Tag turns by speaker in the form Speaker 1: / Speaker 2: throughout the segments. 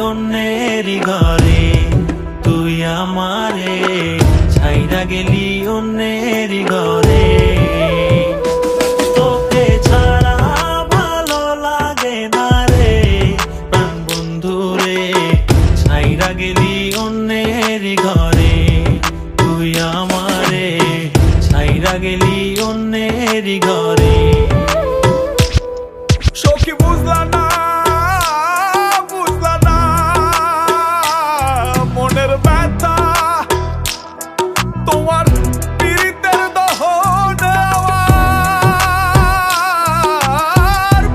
Speaker 1: অন্যেরই ঘরে, তুই আমারে ছাইরা গেলি অন্যেরই ঘরে। তোকে ছাড়া ভালো লাগে না রে প্রাণ বন্ধু রে, ছাইরা গেলি অন্যেরই ঘরে, তুই আমারে ছাইরা গেলি অন্যেরই ঘরে।
Speaker 2: সখী বুঝলা না, বুঝলা না মনের ব্যথা, তোমার পীড়িতের দহন আমার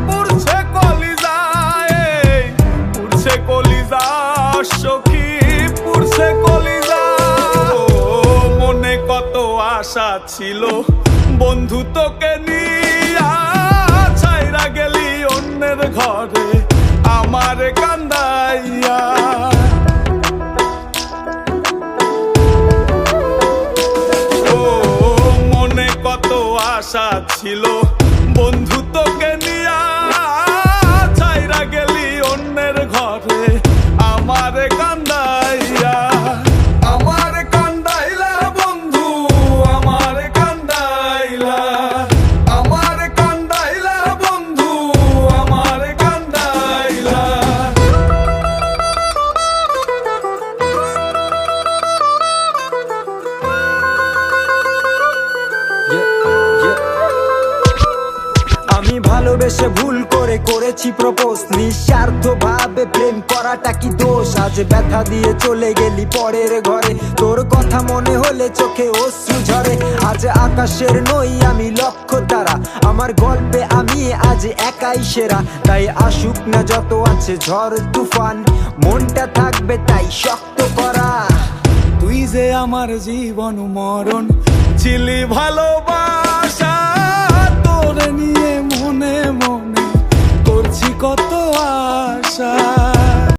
Speaker 2: পুড়ছে কলিজায়, পুড়ছে কলিজা সখী, পুড়ছে কলিজা। মনে কত আশা ছিল বন্ধু তোকে নিয়া, ছাইরা গেলি অন্যের ঘরে আমার কান্দাইয়া। ও মনে কত আশা ছিল বন্ধু তোকে নিয়া, ছাইরা গেলি অন্যের ঘরে আমার কান্দাইয়া। আমার কান্দাইলা বন্ধু, আমার কান্দাইলা, আমার কান্দাইলা বন্ধু, আমার কান্দাইলা।
Speaker 3: আমি ভালোবেসে ভুল করে করেছি প্রপোজ, নিঃস্বার্থ ভাবে প্রেম করাটা কি দোষ? আজ ব্যথা দিয়ে চলে গেলি পরের ঘরে, তোর কথা মনে হলে চোখে অশ্রু ঝরে। আজ আকাশের নই আমি লক্ষ্য তারা, আমার গল্পে আমি আজ একাই সেরা। তাই আসুক না যত আছে ঝড় তুফান, মনটা থাকবে তাই শক্ত করা।
Speaker 2: তুই যে আমার জীবন মরণ ছিলি ভালোবাসা, তোরে নিয়ে মনে মনে করছি কত আশা।